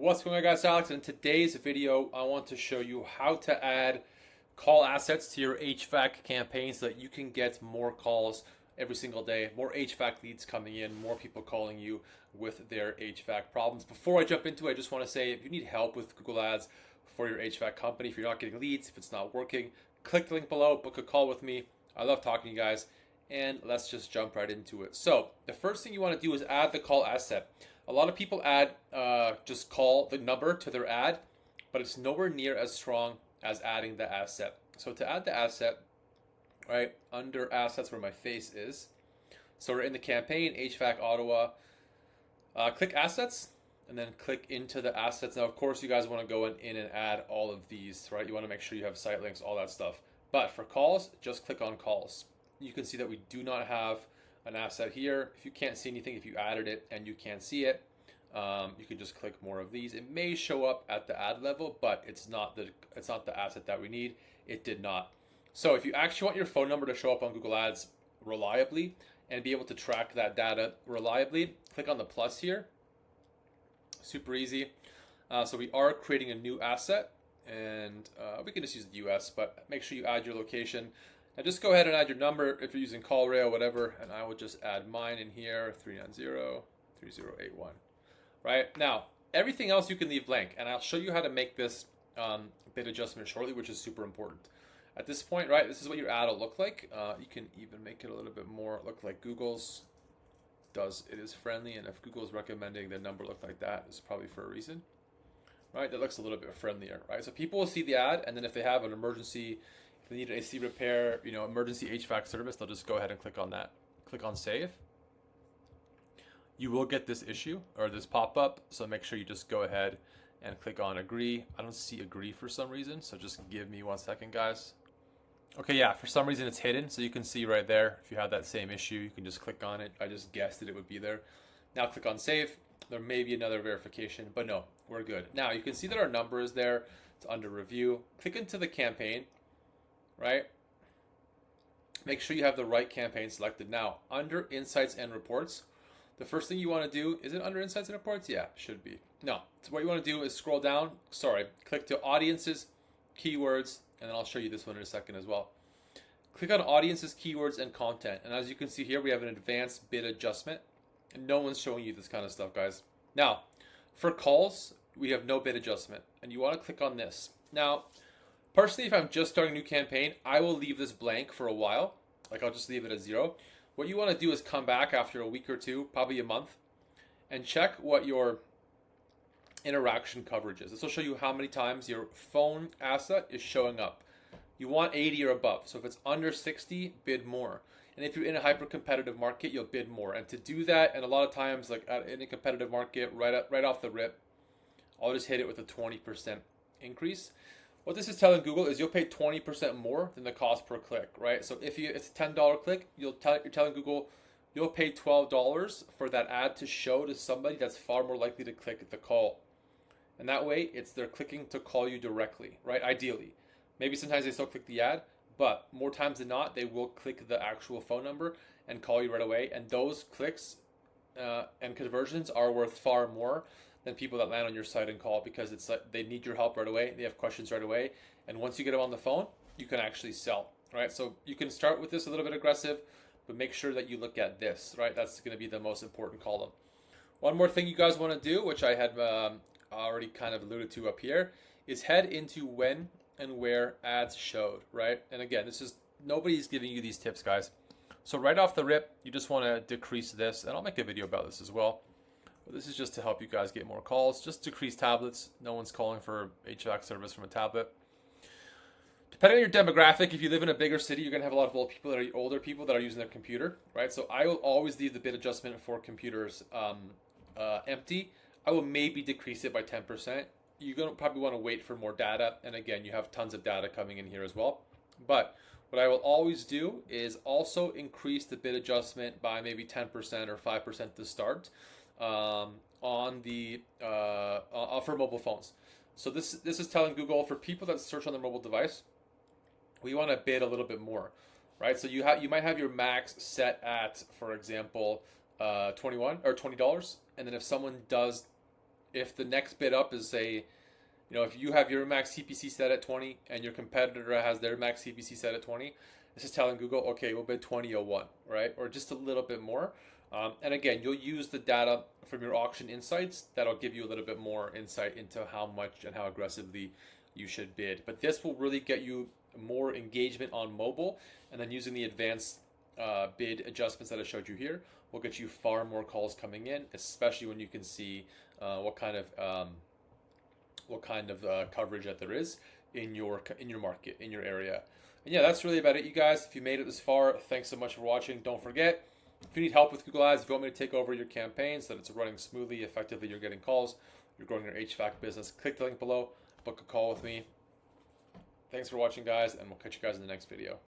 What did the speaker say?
What's going on, guys? Alex. In today's video, I want to show you how to add call assets to your HVAC campaign so that you can get more calls every single day, more HVAC leads coming in, more people calling you with their HVAC problems. Before I jump into it, I just want to say if you need help with Google Ads for your HVAC company, if you're not getting leads, if it's not working, click the link below, book a call with me. I love talking to you guys, and let's just jump right into it. So the first thing you want to do is add the call asset. A lot of people add just call the number to their ad, but it's nowhere near as strong as adding the asset. So to add the asset, right, under assets where my face is, so we're in the campaign, HVAC Ottawa, click assets, and then click into the assets. Now, of course, you guys want to go in and add all of these, right? You want to make sure you have site links, all that stuff. But for calls, just click on calls. You can see that we do not have an asset here. If you can't see anything, if you added it and you can't see it, you can just click more of these. It may show up at the ad level, but it's not the asset that we need. It did not. So if you actually want your phone number to show up on Google Ads reliably and be able to track that data reliably, click on the plus here. Super easy. So we are creating a new asset, and we can just use the US, but make sure you add your location. Now just go ahead and add your number if you're using CallRail, whatever, and I will just add mine in here, 390-3081. Right? Now, everything else you can leave blank, and I'll show you how to make this bid adjustment shortly, which is super important. At this point, right, this is what your ad will look like. You can even make it a little bit more look like Google's does. It is friendly, and if Google's recommending the number look like that, it's probably for a reason. Right? That looks a little bit friendlier, right? So people will see the ad, and then if they have an emergency, if they need an AC repair, emergency HVAC service, they'll just go ahead and click on that. Click on save. You will get this issue or this pop-up, so make sure you just go ahead and click on agree. I don't see agree for some reason, so just give me 1 second, guys. Okay, yeah, for some reason it's hidden, so you can see right there. If you have that same issue, you can just click on it. I just guessed that it would be there. Now click on save. There may be another verification, but no, we're good. Now you can see that our number is there. It's under review. Click into the campaign. Right? Make sure you have the right campaign selected. Now, under Insights and Reports, the first thing you want to do, is it under Insights and Reports? Yeah, should be. No. So what you want to do is scroll down, click to Audiences, Keywords, and then I'll show you this one in a second as well. Click on Audiences, Keywords, and Content. And as you can see here, we have an advanced bid adjustment. And no one's showing you this kind of stuff, guys. Now, for calls, we have no bid adjustment. And you want to click on this. Now, personally, if I'm just starting a new campaign, I will leave this blank for a while. Like I'll just leave it at 0. What you want to do is come back after a week or two, probably a month, and check what your interaction coverage is. This will show you how many times your phone asset is showing up. You want 80 or above. So if it's under 60, bid more. And if you're in a hyper competitive market, you'll bid more. And to do that, and a lot of times, like in a competitive market, right off the rip, I'll just hit it with a 20% increase. What this is telling Google is you'll pay 20% more than the cost per click, right? So if it's a $10 click, you're telling Google you'll pay $12 for that ad to show to somebody that's far more likely to click the call. And that way, they're clicking to call you directly, right? Ideally. Maybe sometimes they still click the ad, but more times than not, they will click the actual phone number and call you right away. And those clicks and conversions are worth far more than people that land on your site and call, because it's like they need your help right away. They have questions right away. And once you get them on the phone, you can actually sell, right? So you can start with this a little bit aggressive, but make sure that you look at this, right? That's going to be the most important column. One more thing you guys want to do, which I had already kind of alluded to up here, is head into when and where ads showed, right? And again, nobody's giving you these tips, guys. So right off the rip, you just want to decrease this, and I'll make a video about this as well. But this is just to help you guys get more calls. Just decrease tablets. No one's calling for HVAC service from a tablet. Depending on your demographic, if you live in a bigger city, you're going to have a lot of older people that are using their computer, right? So I will always leave the bid adjustment for computers empty. I will maybe decrease it by 10%. You're going to probably want to wait for more data. And again, you have tons of data coming in here as well. But what I will always do is also increase the bid adjustment by maybe 10% or 5% to start. For mobile phones. So this is telling Google, for people that search on their mobile device, we want to bid a little bit more, right? So you might have your max set at, for example, $21 or $20, and then if someone does if the next bid up is, say, if you have your max CPC set at 20 and your competitor has their max CPC set at 20, this is telling Google, okay, we'll bid 20.01, right? Or just a little bit more. And again, you'll use the data from your auction insights. That'll give you a little bit more insight into how much and how aggressively you should bid. But this will really get you more engagement on mobile, and then using the advanced bid adjustments that I showed you here will get you far more calls coming in, especially when you can see what kind of coverage that there is in your market, in your area. And yeah, that's really about it, you guys. If you made it this far, thanks so much for watching. Don't forget, if you need help with Google Ads, if you want me to take over your campaign so that it's running smoothly, effectively, you're getting calls, you're growing your HVAC business, click the link below, book a call with me. Thanks for watching, guys, and we'll catch you guys in the next video.